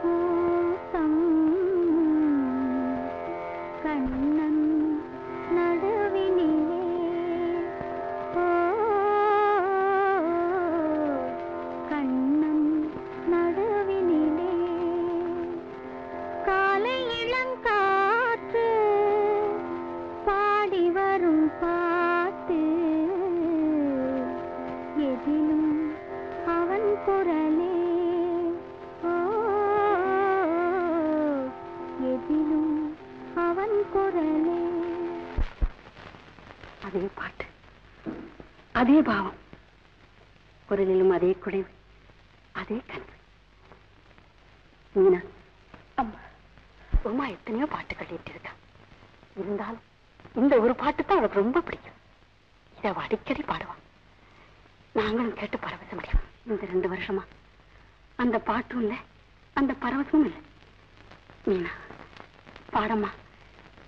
கூட்டம் கண்ணன் நடுவினிலே கண்ணன் நடுவினிலே காலை இளங்காற்று பாடி வரும் பாட்டு எதிலும் அவன் குரலே எதிலும் அவன் குரலே. அதே பாட்டு, அதே பாவம், குரலிலும் அதே குடைவு, அதே கனவு. மீனா, அம்மா உமா எத்தனையோ பாட்டு கட்டிட்டு இருக்கா. இருந்தாலும் இந்த ஒரு பாட்டு தான் அவளுக்கு ரொம்ப பிடிக்கும். இதை அவ அடிக்கடி பாடுவான். நாங்களும் கேட்டு பரவசம் அடைவோம். இந்த 2 வருஷமா அந்த பாட்டும் இல்லை, அந்த பரவசமும் இல்லை. மீனா பாடம்மா,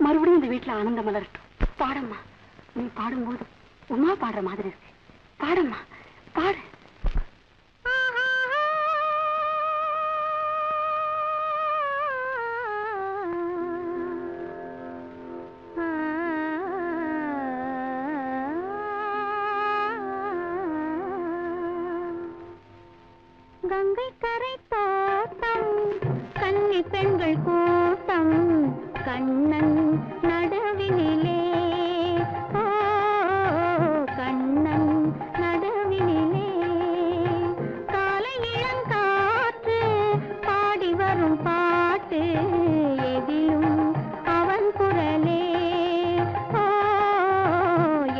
மறுபடியும் இந்த வீட்டுல ஆனந்தம் மலரட்டும். பாடம்மா, நீ பாடும்போது உமா பாடுற மாதிரி இருக்கு. பாடம்மா, பாடு. கங்கை கரை தோட்டம் கன்னி பெண்கள் கூட்டம் கண்ணன் நடுவினிலே கண்ணன் நடுவினிலே காலை இளங்காற்று பாடி வரும் பாட்டு எதிலும் அவன் குரலே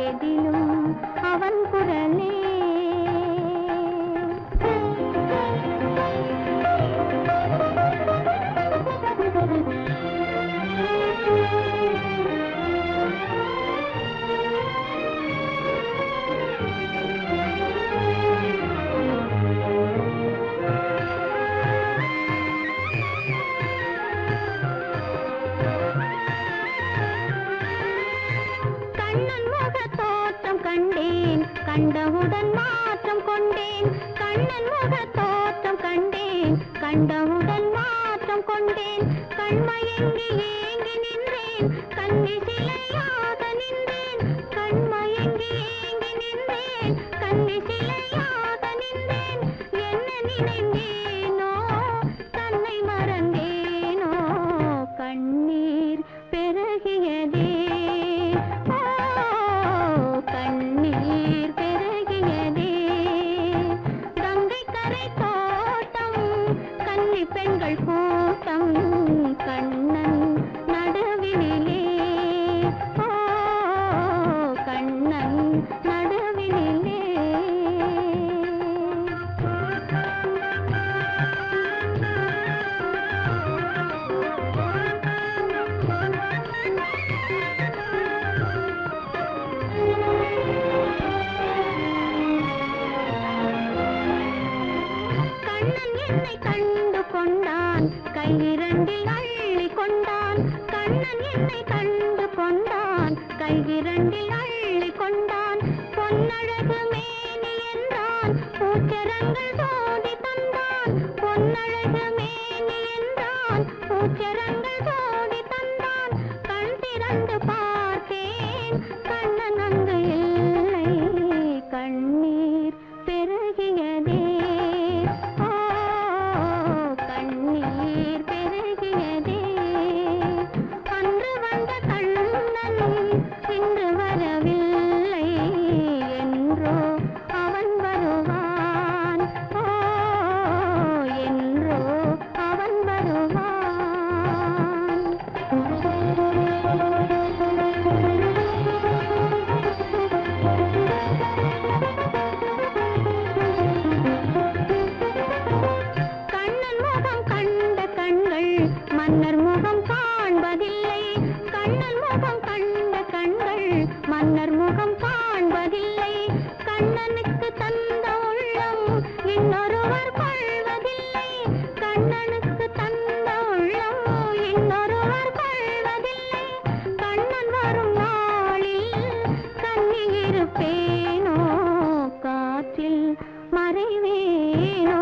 எதிலும் அவன் குரலே. கண்டவுடன் மாற்றம் கொண்டேன், கண்ணன் முக தோற்றம் கண்டேன், கண்டவுடன் மாற்றம் கொண்டேன், கண்மயங்கி ஏங்கி நின்றேன், கண்ணி சிலையாக நின்றேன், கண்மயங்கி ஏங்கி நின்றேன், கண்ணி சிலையாக நின்றேன், என்ன நினைந்தேனோ தன்னை மறந்தேனோ கண்ணீர் பெருகியதே கண்ணீர் பெருகியதே. கங்கை கரை தோட்டம் கன்னி பெண்கள் கூட்டம் கண்ணன் நடுவினிலே கண்ணன் நடுவினிலே. என்னை கண்டு கொண்டான், கையிரண்டில் அள்ளி கொண்டான், கண்ணன் என்னை கண்டு கொண்டான், கையிரண்டில் அள்ளி கொண்டான், பொன்னழகு மேனி என்றான், பூச்சரங்கள் சோதி தந்தான், பொன்னழகு மேனி என்றான், பூச்சரங்கள் சோதி தந்தான், கண் திறந்து பார்த்தேன் கண்ணன் அங்கு இல்லை, கண்ணீர் பெருகியதே கண்ணீர் பெருகியதே. அன்று வந்த கண்ணன் இன்று வரவில்லை, என்றோ அவன் வருவான், என்றோ அவன் வருவான். மன்னர் முகம் காண்பதில்லை, கண்ணன் முகம் கண்ட கண்கள் மன்னர் முகம் காண்பதில்லை, கண்ணனுக்கு தந்த உள்ளம் இன்னொருவர் கொள்வதில்லை, கண்ணனுக்கு தந்த உள்ளம் இன்னொருவர் கொள்வதில்லை, கண்ணன் வரும் நாளில் கண்ணி இருப்பேனோ காற்றில் மறைவேனோ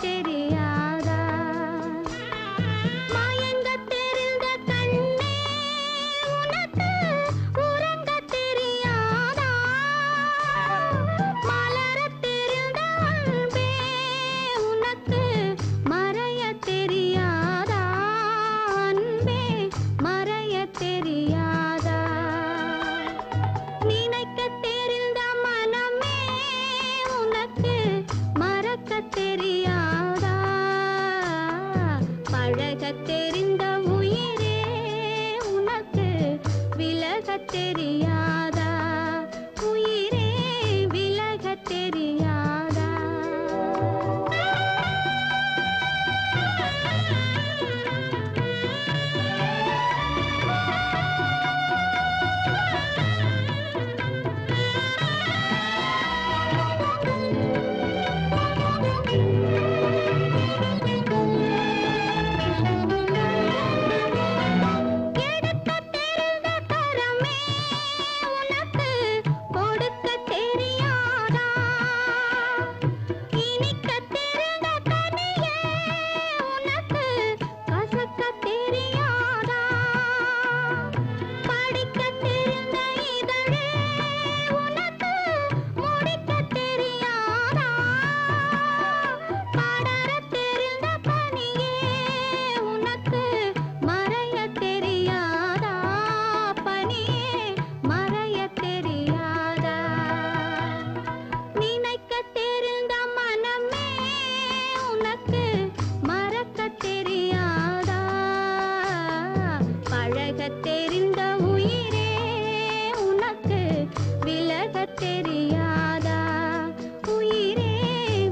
தெரியாதா மயங்க தெரிந்த கண்ணே உனக்கு உறங்க தெரியாதா மலர தெரிந்த அன்பே உனக்கு மறைய தெரியாதா அன்பே மறைய தெரியாதா நினைக்க தெரிந்த மனமே உனக்கு மறக்க தெரியாதா பழக தெரிந்த உயிரே உனக்கு விலக தெரியாதா உயிரே விலக தெரியாதா எடுக்க தெரிந்த கரமே உனக்கு கொடுக்க தெரியாதா இனிக்க தெரிந்த கனியே உனக்கு கசக்க தெரியாதா படிக்க தெரிந்த இதழே உனக்கு முடிக்க தெரியாதா படர தெரிந்த பனியே உனக்கு மறைய தெரியாதா பனியே மறைய தெரியாதா நினைக்க தெரிந்த மனமே உனக்கு மறக்க தெரியாதா பழக தெரிந்த உயிரே உனக்கு விலக தெரியாதா உயிரே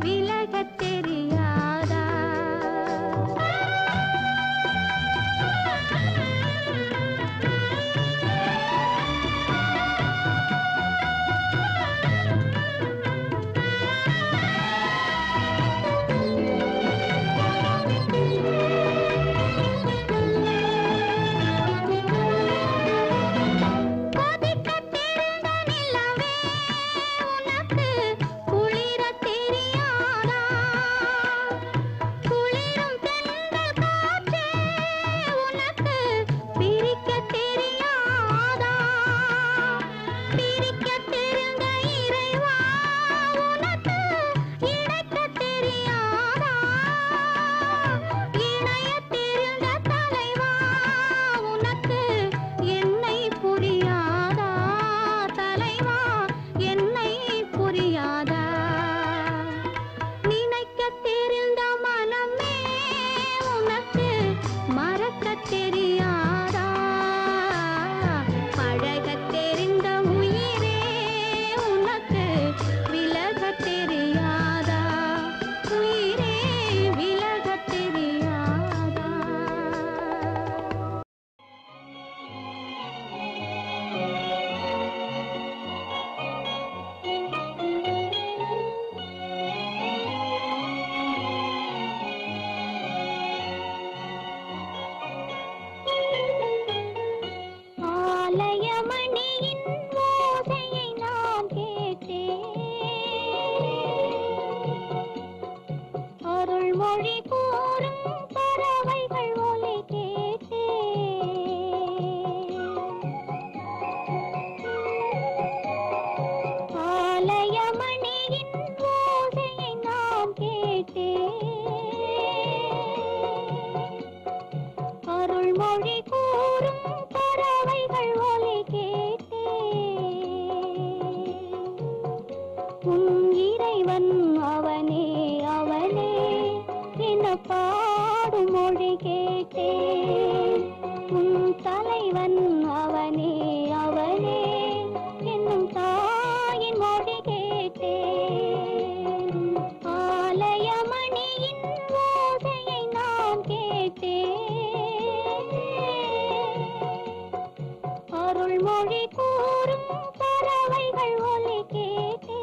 விலக தெரியாதா கொதிக்க தெரிந்த நிலவே உனக்கு குளிர தெரியாதா குளிரும் தென்றல் காற்றே உனக்கு பிரிக்க தெரியாதா பிரிக்க தெரிந்த இறைவா உனக்கு இணைக்க தெரியாதா இணைய தெரிந்த தலைவா உனக்கு என்னை புரியாதா தலைவா என்னை புரியாதா நினைக்க தெரிந்த மனமே உனக்கு மறக்க தெரியாதா பழக தெரிந்த உயிரே உனக்கு விலக தெரியாதா உயிரே விலக தெரியாதா ஆலயமணியின் ஓசையை நான் கேட்டேன் அருள்மொழி கூறும் பறவைகள் ஒலி கேட்டேன் ஆலயமணியின் ஓசையை நான் கேட்டேன் அருள்மொழி கூறும் பறவைகள் ஒலி கேட்டேன் உன் இறைவன் அவனே அவனே என பாடும் மொழி கேட்டேன் உன் தலைவன் அவனே அவனே என்னும் தாயின் மொழி கேட்டேன் ஆலயமணியின் ஓசையை நான் கேட்டேன் அருள்மொழி கூறும் பறவைகள் ஒலி கேட்டேன்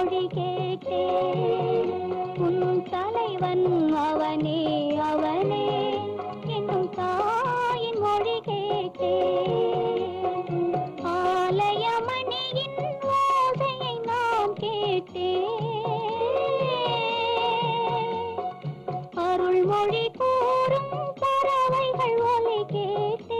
மொழி கேட்டேன் உன் தலைவன் அவனே அவனே என்னும் தாயின் மொழி கேட்டேன் ஆலயமணியின் ஓசையை நான் கேட்டேன் அருள்மொழி கூறும் பறவைகள் ஒலி கேட்டேன்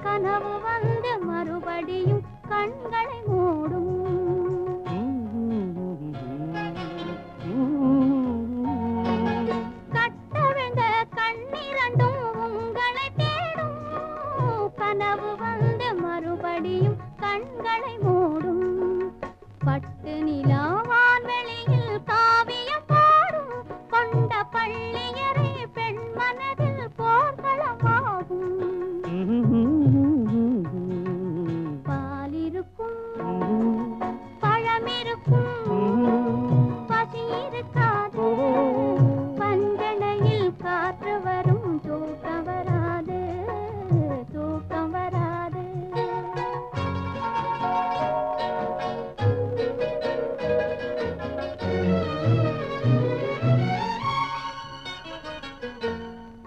கனவு வந்து மறுபடியும் கண்களை மூடும் கட்டவிழ்ந்த கண்ணிரண்டும் உங்களை தேடும் கனவு வந்து மறுபடியும் கண்களை மூடும் பட்டு நிலாவான் வெளியில் காவியம் பாடும் கொண்ட பள்ளியறை பெண் மனதில் போர்களமாகும் பாலிருக்கும் பழமிருக்கும் பசி இருக்காது பஞ்சனையில் காற்று வரும் தூக்கம் வராது தூக்கம் வராது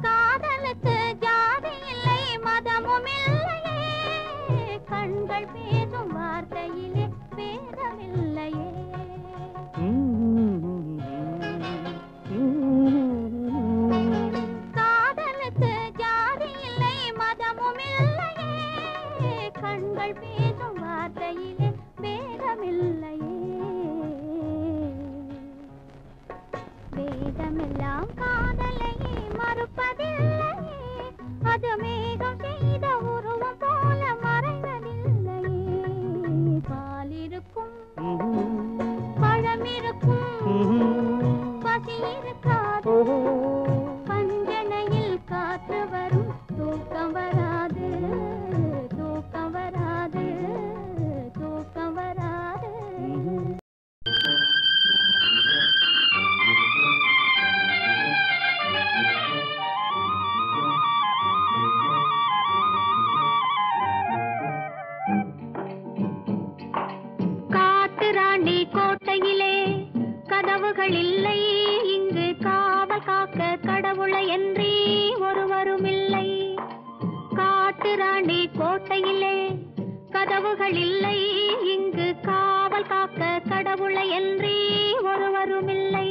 காதலுக்கு ஜாதி இல்லை மதமும் இல்லையே கண்கள் பேசும் வார்த்தையிலே பேதமில்லையே காதலுக்கு ஜாதி இல்லை மதமும் இல்லையே கண்கள் பேசும் வார்த்தையிலே பேதமில்லையே வேதமெல்லாம் காதலையே மறுப்பதில்லையே அது மேகம் செய்த உருவம் போல மறைவதில்லையே பாலிருக்கும் பழமிருக்கும் பசி இருக்காது பஞ்சனையில் காற்று வரும் தூக்கம் வராது தூக்கம் வராது தூக்கம் வராது காட்டுராணி கோட்டையிலே கதவுகள் இல்லை இங்கு காவல் காக்க கடவுளை என்றே ஒருவரும் இல்லை காட்டுராணி கோட்டையிலே கதவுகள் இல்லை இங்கு காவல் காக்க கடவுளை என்றே ஒருவரும் இல்லை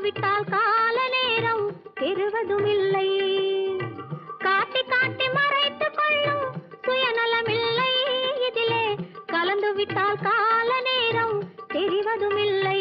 விட்டால் கால நேரம் பெறுவதுமில்லை காட்டி காட்டி மறைத்துக் கொள்ளும் சுயநலமில்லை இதிலே கலந்து விட்டால் கால நேரம் தெரிவதுமில்லை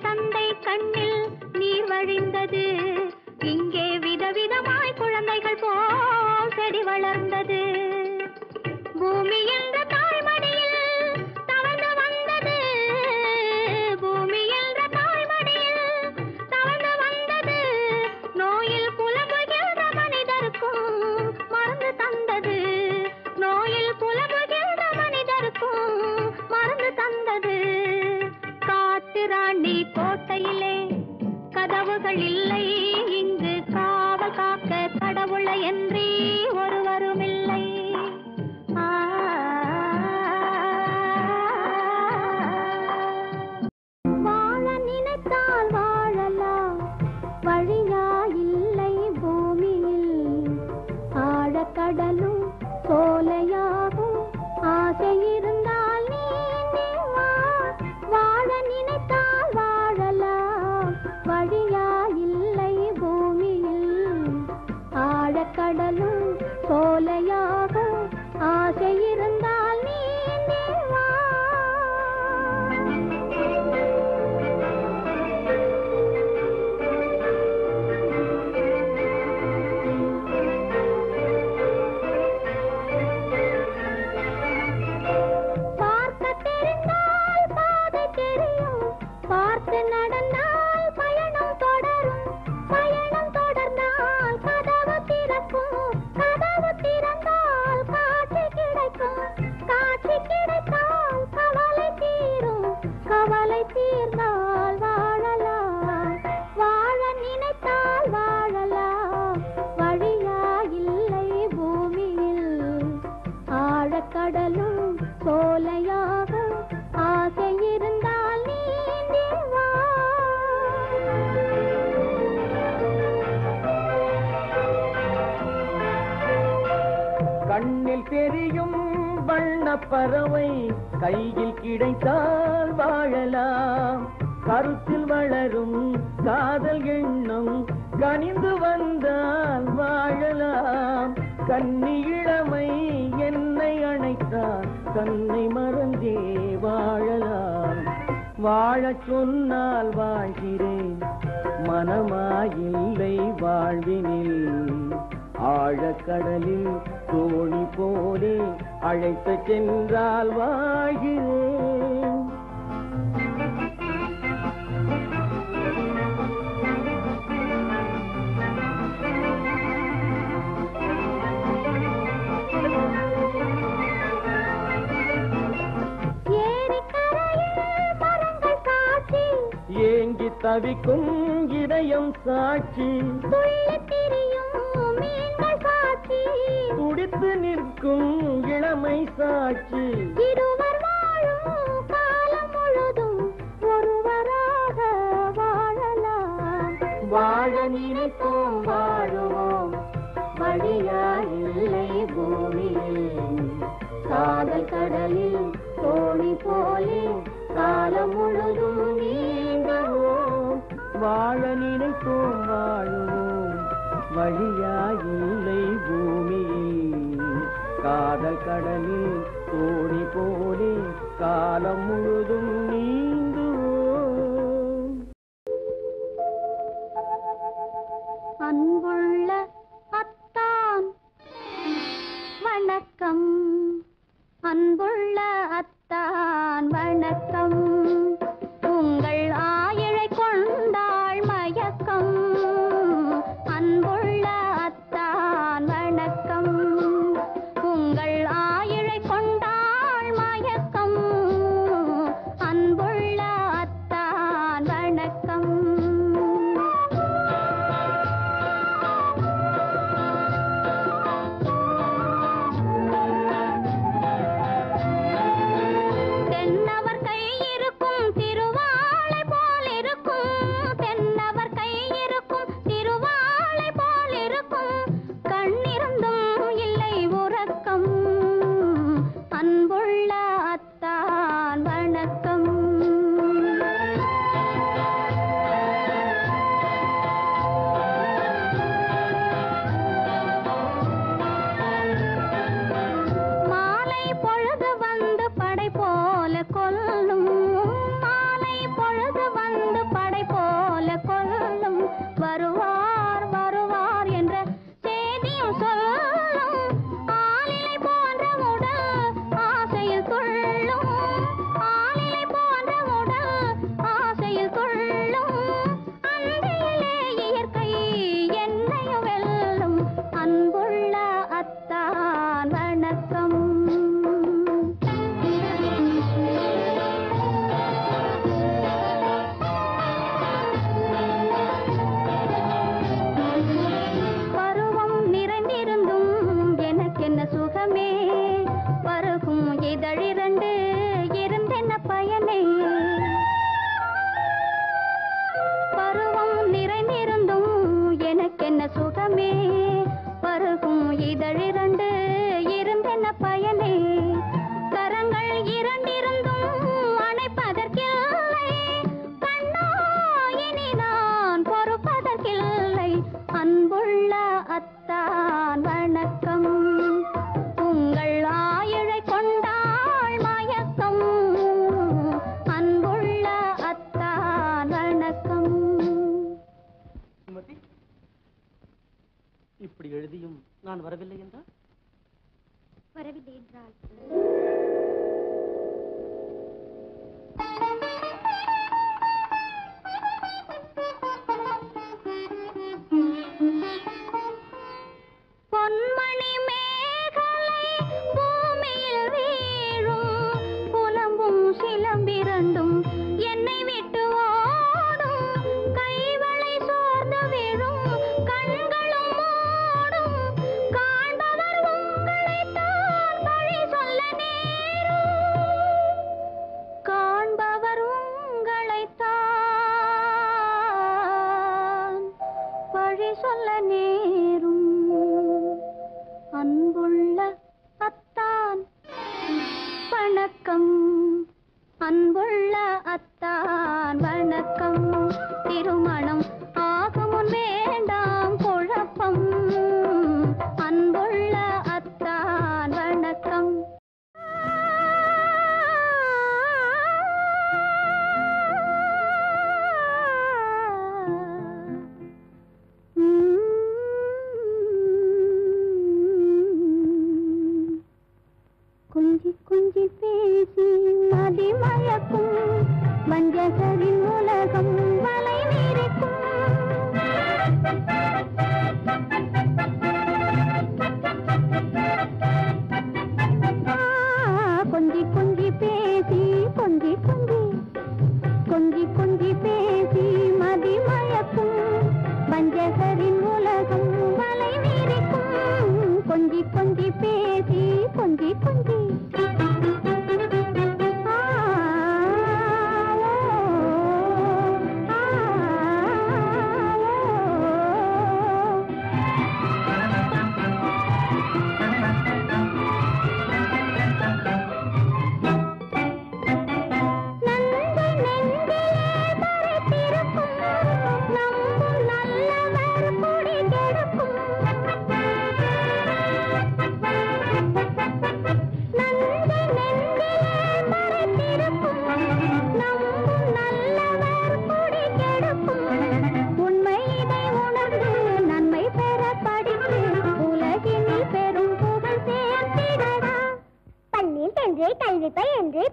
தந்தை கண்ணில் நீர் வழிந்தது. இங்கே விதவிதமாய் குழந்தைகள் போல் செடி வளர்ந்தது. பூமி என்ற தாய்மடியில் தவழ்ந்து வந்தது. பூமி என்ற தாய்மடியில் தவழ்ந்து வந்தது. நோயில் புலம்புகின்ற மனிதருக்கும் மருந்து தந்தது. நோயில் புலம்புகின்ற மனிதருக்கும் மருந்து தந்தது. காட்டு ராணி கோட்டையிலே கதவுகள் இல்லை. இங்கு காவல் காக்க கடவுளை என்றே ஒருவரும் இல்லை. வாழ நினைத்தால் வாழலாம், வழியா இல்லை பூமியில். ஆழக்கடலும் சோலையாகும், ஆசை இருந்தால் நீ வா. வாழ நினைத்தால் வாழலாம், வழியா இல்லை பூமியில். ஆழக்கடலும் சோலையாகும், ஆசை இருந்தால் நீ வா. பார்க்க தெரிந்தால் பாதை தெரியும், பார்த்து நடந்தால் பயணம் தொடரும். பயணம் தொடர்ந்தால் கதவு திறக்கும், கதவு திறந்தால் காட்சி கிடைக்கும். காட்சி கிடைத்தால் கவலை தீரும், கவலை தீர்ந்தால் வாழலாம். வாழ நினைத்தால் வாழலாம், வழியா இல்லை பூமியில். ஆழக்கடலும் சோலையாகும், ஆசை இருந்தால் நீந்தி வா. கண்ணில் தெரியும் வண்ண பறவை கையில் கிடைத்தால் வாழலாம். கருத்தில் வளரும் காதல் எண்ணம் கனிந்து வந்தால் வாழலாம். கன்னி இளமை என்னை அணைத்தால் தன்னை மறந்தே வாழலாம். வாழச் சொன்னால் வாழ்கிறேன், மனமாயில்லை வாழ்வினில். ஆழக்கடலில் தோணி போலே அழைத்து சென்றால் வாழ்கிறேன். ஏங்கி தவிக்கும் இதயம் சாட்சி, துடித்து நிற்கும் இளமை சாட்சி. இருவர் வாழும் காலம் முழுதும் ஒருவராக வாழலாம். வாழ நினைப்போம் வாழுவோம், வழியா இல்லை பூமியில். காதல் கடலில் தோணி போலே காலம் முழுதும் நீந்துவோம். வாழ நினைப்போம் வாழுவோம், வழியா இல்லை பூமியில். காதல் கடலில் தோணி போலே காலம் முழுதும் நீந்துவோம். அன்புள்ள அத்தான் வணக்கம், அன்புள்ள அத்தான் வணக்கம். உங்கள் ஆயிழை கொண்டாள் மயக்கம். அன்புள்ள அத்தான் வணக்கம், உங்கள் ஆயிழை கொண்டாள் மயக்கம். அன்புள்ள அத்தான் வணக்கம். தென்னவர் கை இருக்கும் திருவாளை போல் இருக்கும், தென்னவர் கை இருக்கும் திருவாளை போல் இருக்கும். கண்ணிருந்தும் இல்லை உறக்கம். அன்புள்ள அத்தான் வணக்கம். மாலை பொழுது வந்து படை போல கொல்லும், மாலை பொழுது வந்து இதழிரண்டு இருந்தென்ன பயனே? பருவம் நிறைந்திருந்தும் எனக்கென்ன சுகமே? பருகும் இதழிரண்டு இருந்தென்ன பயனே? கரங்கள் இரண்டிருந்தும் அணைப்பதற்கில்லை, கண்ணா இனி நான் பொறுப்பதற்கில்லை. அன்புள்ள அத்தான் வணக்கம், உங்கள் ஆயுளை கொண்டாள் மயக்கம். அன்புள்ள அத்தான் வணக்கம். இப்படி எழுதியும் நான் வரவில்லை என்றால்? வரவில்லை என்றால் பொன்மணி மேகலை பூமியில் வீழும், புலம்பும் சிலம்பிரண்டும் என்னை விட்டு ஓடும், கைவளை சோர்ந்து விழும் கண்களும் மூடும், காண்பவர் உங்களைத்தான் பழி சொல்ல நேரும், காண்பவர் உங்களைத்தான் பழி சொல்ல நேரும். அன்புள்ள அத்தான் வணக்கம், அன்புள்ள அத்தான் வணக்கம். திருமணம் ஆகுமுன் வேண்டாம் குழப்பம், அன்புள்ள அத்தான் வணக்கம். கொஞ்சி கொஞ்சி பேசி மதி மயக்கும், வஞ்சகரின் உலகம் வலை விரிக்கும். கொஞ்சி கொஞ்சி பேசி கொஞ்சி கொஞ்சி கொஞ்சி கொஞ்சி பேசி மதி மயக்கும், வஞ்சகரின் உலகம் வலை விரிக்கும். கொஞ்சி கொஞ்சி பேசி கொஞ்சி கொஞ்சி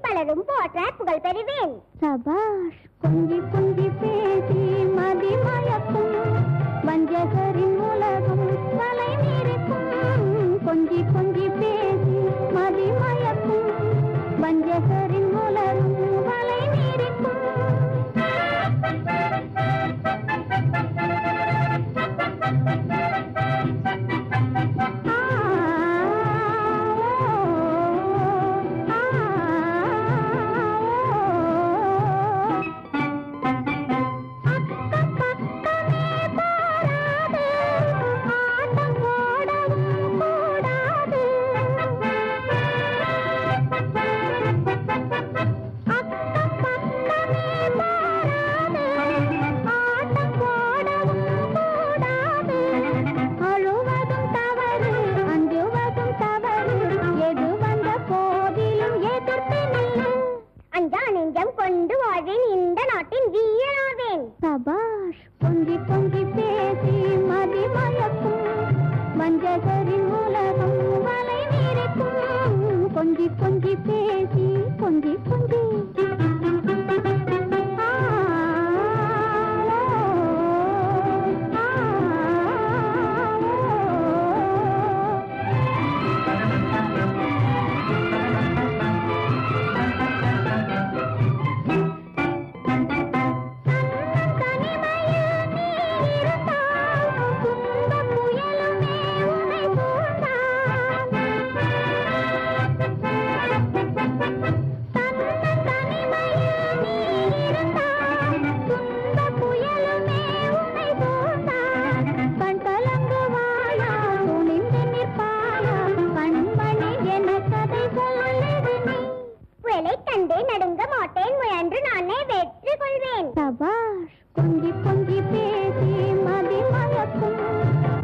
பலரும் போற்ற புகழ் பெறுவேன். சபாஷ். கொஞ்சி கொஞ்சி பேசி மதி மயக்கும், வஞ்சகரின் உலகம் வலை விரிக்கும். கொஞ்சி கொஞ்சி பேசி மதி மயக்கும், வஞ்சகரின் உலகம் வலை விரிக்கும். சபாஷ். கொஞ்சி கொஞ்சி பேசி மதி மயக்கும், வஞ்சகரின் உலகம் வலை விரிக்கும். கொஞ்சி கொஞ்சி பேசி கொஞ்சி கொஞ்சி கண்டே நடுங்க மாட்டேன், முயன்று நானே வெற்றி கொள்வேன். சபாஷ், கொஞ்சி கொஞ்சி பேசி மதி மயக்கும்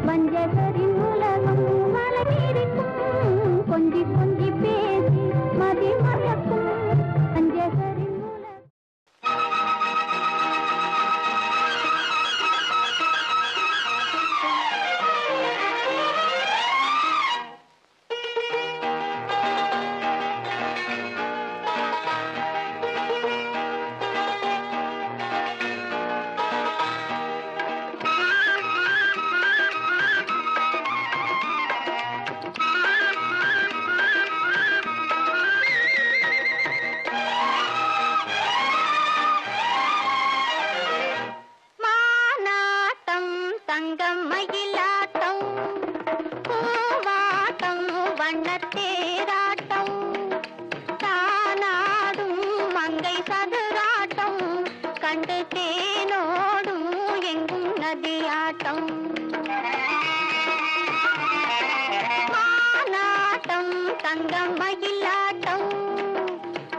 வஞ்சகரின் உலகம் வளர்ந்திருக்கும். கொஞ்சி கொஞ்சி பேசி மதி மயக்கும் வஞ்சகரின் உலகம். தங்கம் மயிலாட்டம், பூவாட்டம், வண்ணத்தேராட்டம், தானாடும் மங்கை சதுராட்டம், கண்டு தேனோடும் எங்கும் நதியாட்டம். மானாட்டம் தங்கம் மயிலாட்டம்,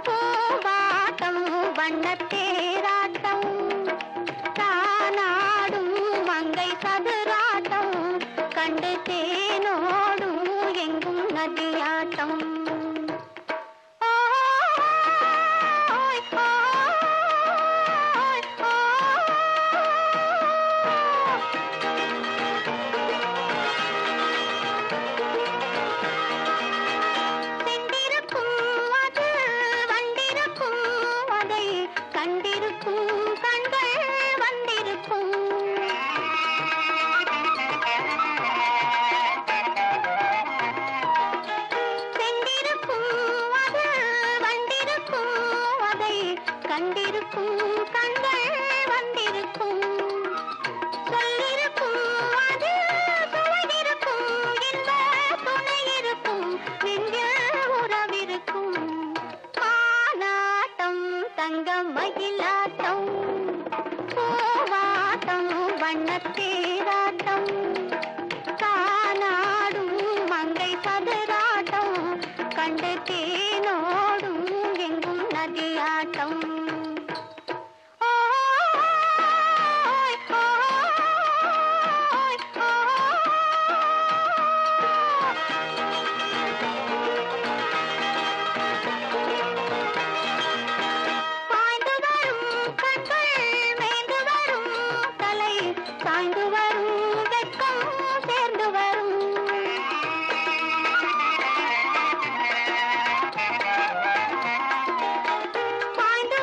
பூவாட்டம், வண்ணத்தேராட்டம், தானாடும் மங்கை சதுராட்டம், கண்டு தேனோடும் எங்கும் நதியாட்டம். சென்றிருக்கும் அது வந்திருக்கும், அதை கண்டிருக்கும் கண்கள் வந்திருக்கும். சென்றிருக்கும் அது வந்திருக்கும், அதை கண்டிருக்கும் கண்கள் வந்திருக்கும். சொல்லிருக்கும் அது சுவையிருக்கும், இன்ப துணையிருக்கும், நெஞ்சில் உறவிருக்கும். மானாட்டம் தங்கம் மயிலாட்டம், பூவாட்டம், வண்ணத்தேராட்டம், தானாடும் மங்கை சதுராட்டம், கண்டு தேனோடும் எங்கும் நதியாட்டம். பாய்ந்து வரும் கண்கள் மேய்ந்து வரும் தலை, சாய்ந்து வரும் வெட்கம் சேர்ந்து வரும். பாய்ந்து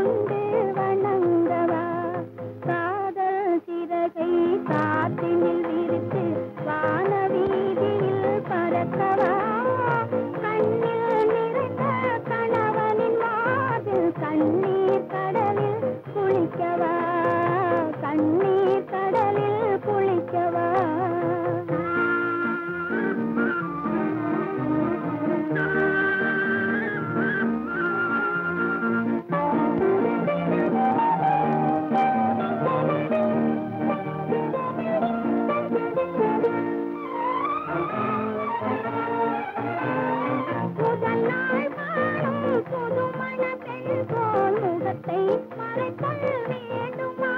கொண்டு வணங்கவா காதல் சிறகை காற்றினில் விரித்து வான வீதியில் பறக்கவா கண்ணில் நிறைந்த கணவனின் மார்பில் கண்ணீர் கடலில் குளிக்கவா கண்ணீர் கடலில் குளிக்கவா முதல் நாள் காணும் புதுமண பெண் போல் முகத்தை மறைக்கொள் வேண்டுமா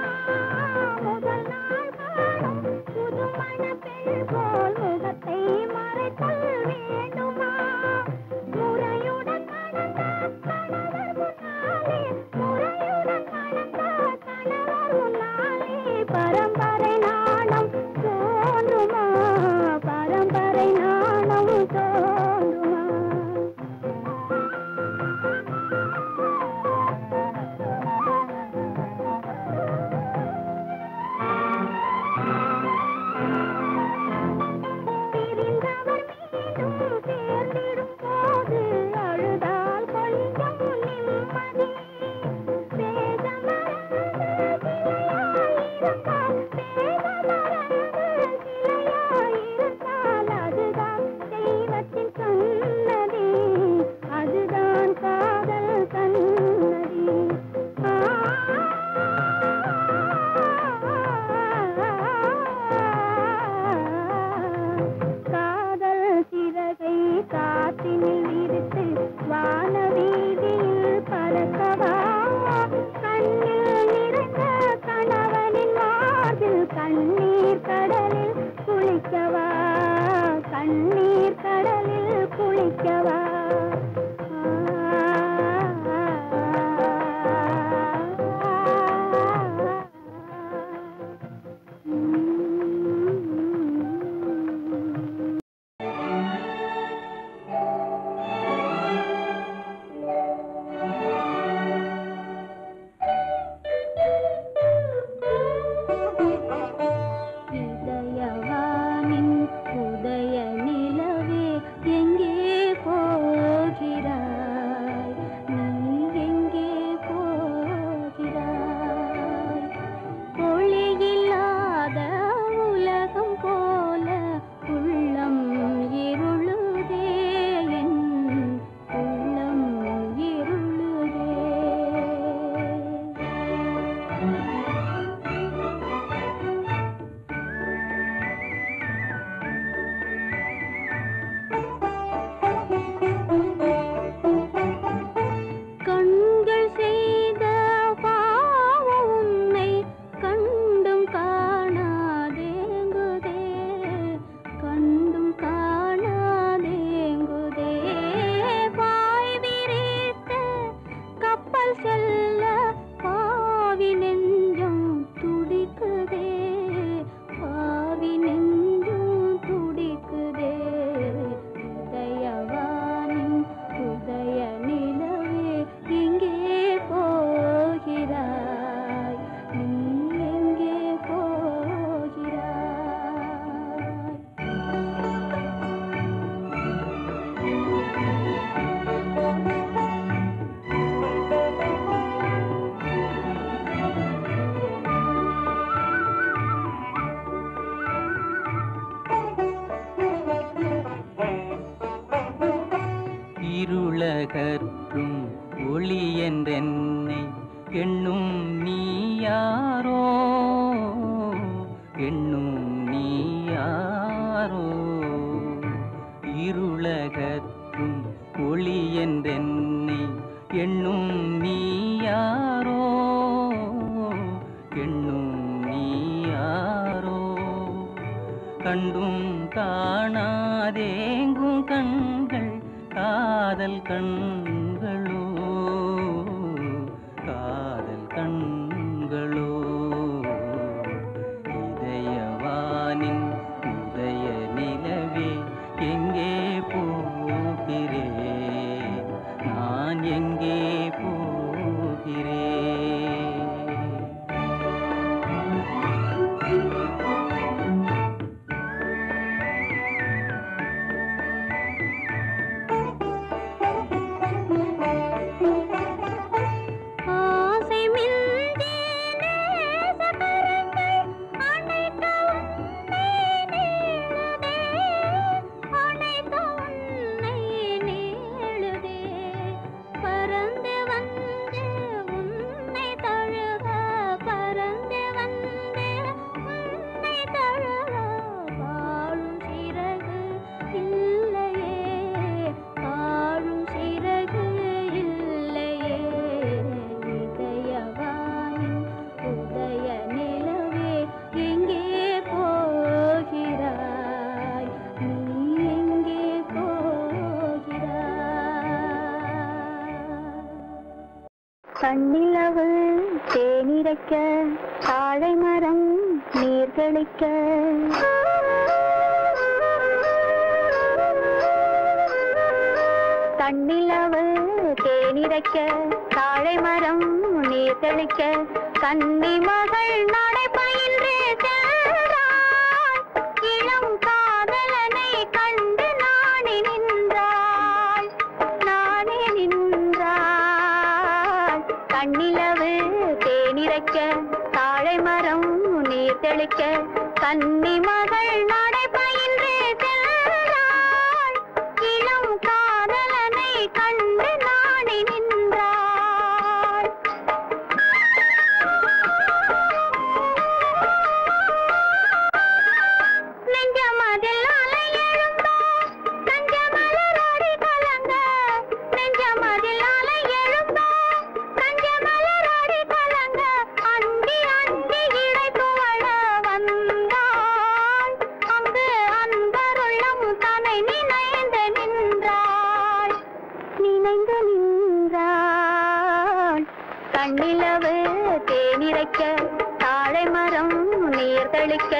முதல் நாள் காணும் புதுமண பெண் போல் முகத்தை மறைக்கொள் வேண்டுமா முறையுடன் நடந்த கணவர் முன்னாலே முறையுடன் நடந்த கணவர் முன்னாலே பரம்பரை நாணம் தோன்றுமா பரம்பரை நாணம் தோன்றுமா பிரிந்தவர் மீண்டும் சேர்ந்திடும் போது அழுதால் கொஞ்சம் நிம்மதி பேச மறந்து சிலையாயிருந்தால் அதுதான் தெய்வத்தின் சன்னதி அதுதான் காதல் சன்னதி காதல் சிறகை காற்றினில் விரித்து வான வீதியில் பறக்கவா கண்ணில் நிறைந்த கணவனின் மார்பில் கண்ணீர் கடலில் குளிக்கவா கண்ணீர் கடலில் குளிக்கவா இதயவானின் உதய நிலவே எங்கே போகிறாய் நீ எங்கே போகிறாய் ஒளியில்லாத உலகம் போல உள்ளம் இருளுதே என் உள்ளம் இருளுதே கண்கள் செய்த பாவம் உன்னை கண்டும் காணாதேங்குதே கண்டும் காணாதேங்குதே பாய் விரித்த கப்பல் செல்ல பாவி நெஞ்சம் துடிக்குதே பாவி நெஞ்சம் துடிக்குதே இதயவானின் உதய நிலவே எங்கே போகிறாய் நீ எங்கே போகிறாய் இருளகற்றும் ஒளி என்றென்னை எண்ணும் நீ யாரோ எண்ணும் நீ யாரோ இருளகற்றும் ஒளி என்றென்னை எண்ணும் நீ யாரோ எண்ணும் நீ யாரோ கண்டும் காணாதேங்கும் கண்கள் காதல் கண்களோ காதல் கண்களோ தன்னிலவு தேனிரைக்க தாழை மரம் நீர் தெளிக்க தன்னிலவு தேனிரைக்க தாழை மரம் நீர் தெளிக்க கன்னி மகள் நடை பயின்று சென்றாள் இளம் காதலனை கண்டு நாணி நின்றாள் கண்ணிலவு தேனிரைக்க தாழை மரம் நீர் தெளிக்க கன்னி மகள் நடை பயின்று சென்றாள் இளம் காதலனை கண்டு நாணி நின்றாள் நெஞ்சமதில் அலை எழுந்தோ கஞ்சமலராடி கலங்க நெஞ்சமதில் அலை எழுந்தோ கஞ்சமலராடி கலங்க அண்டி அண்டி இடை துவள வந்தாள் அங்கு அன்பருள்ளம் தன்னை நினைந்து நின்றாள் கண்ணிலவு தேனிரைக்க தாழை மரம் நீர் தெளிக்க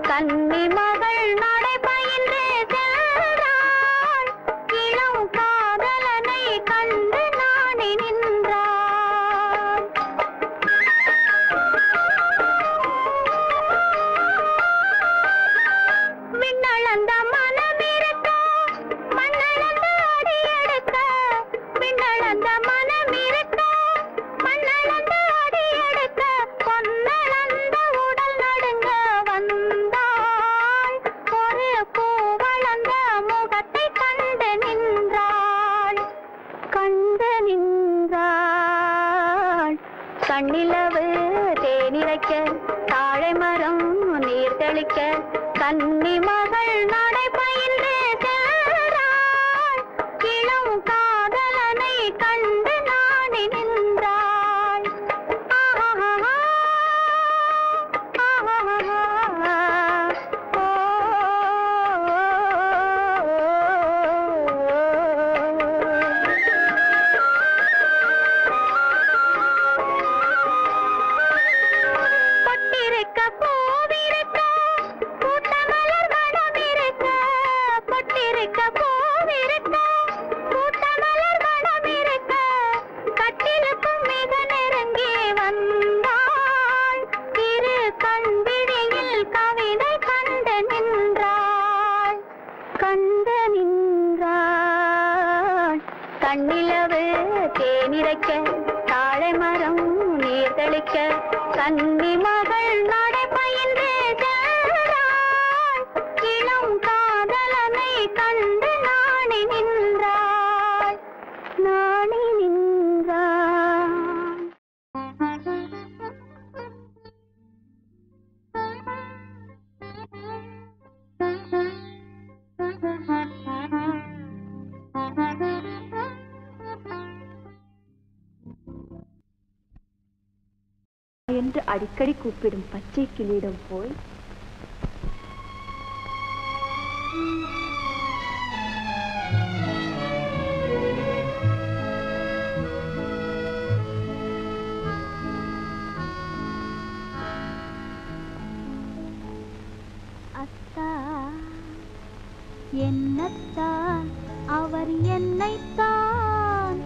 கன்னி மகள் நடை பயின்று சென்றாள் இளம் காதலனை கண்டு நாணி நின்றாள் விண்ணளந்த மனமிருக்க மண்ணளந்த அடியெடுக்க விண்ணளந்த மனமிருக்க மண்ணளந்த அடியெடுக்க பொன்னளந்த உடல் நடுங்க வந்தாள் ஒரு பூவளந்த முகத்தை கண்டு நின்றாள் கண்ணிலவு தேனிரைக்க தாழை மரம் நீர் தெளிக்க கன்னி மகள் நடை பயின்று சென்றாள் இளம் காதலனை கண்டு நாணி நின்றாள் பொட்டிருக்க பூவிருக்க கூட்டமலர் மனமிருக்க பொட்டிருக்க பூவிருக்க கூட்டமலர் மனமிருக்க கட்டிலுக்கும் மிக நெருங்கி வந்தாள் இரு கண்விழியில் கவிதை கண்டு நின்றாள் கண்ணிலவு தேனிரைக்க தாழை மரம் நீர் தெளிக்க கன்னி மகள் நடை பயின்று சென்றாள் இளம் காதலனை கண்டு நாணி நின்றாள் என்று அடிக்கடி கூப்பிடும் பச்சை கிளியிடம் போய் அத்தா என்னத்தான் அவர் என்னைத்தான்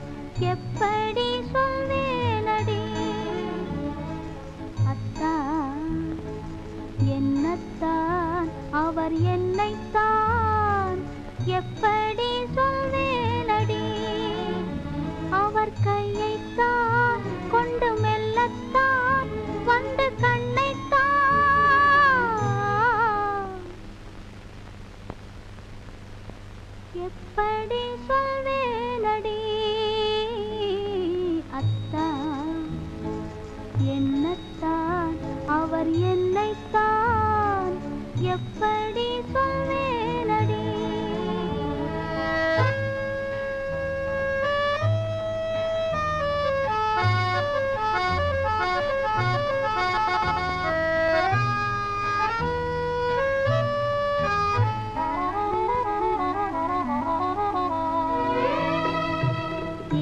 எப்படி சொல்வேனடி அத்தா என்னத்தான் அவர் என்னைத்தான் எப்படி சொல்வேனடி அவர் கையைத்தான் கொண்டு மெல்லத்தான் வந்து கண்ணைத்தான் எப்படி சொல்வேனடி அத்தா என்னத்தான் அவர் என்னைத்தான் எப்படி சொல்வேனடி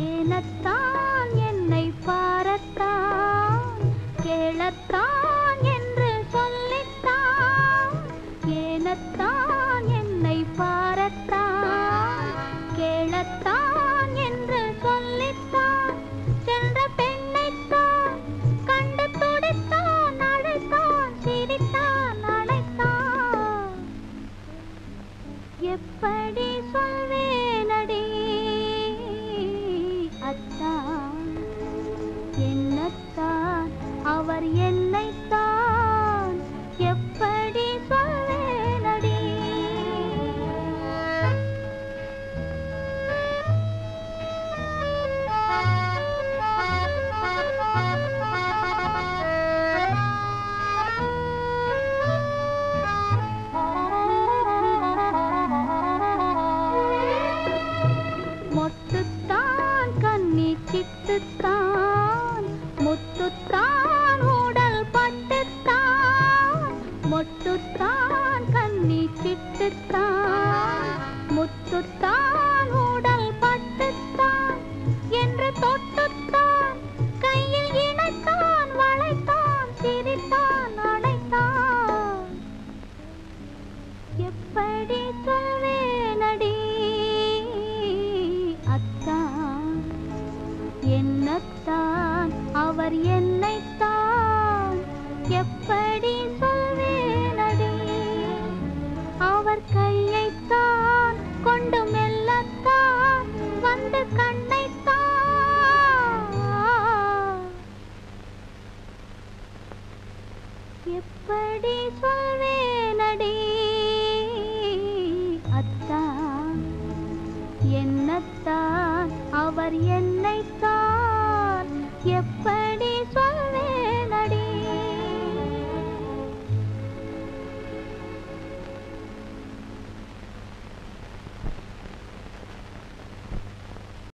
ஏனத்தான் என்னை பாரத்தான் தொட்டுத்தான் உடல் பட்டுத்தான் மொட்டுத்தான் கண்ணி சிட்டுத்தான் முத்துத்தான் உடல் பட்டுத்தான் என்று தொட்டுத்தான் கையில் இணைத்தான் வளைத்தான் சிரித்தான் அணைத்தான் எப்படி சொல்வேனடி அத்தான் என்னத்தான் அவர் என்னைத்தான் எப்படி சொல்வேனடி அவர் கையைத்தான் கொண்டு மெல்லத்தான் வந்து கண்ணைத்தான் எப்படி சொல்வேனடி அத்தான் என்னத்தான் அவர் என்னைத்தான் எப்படி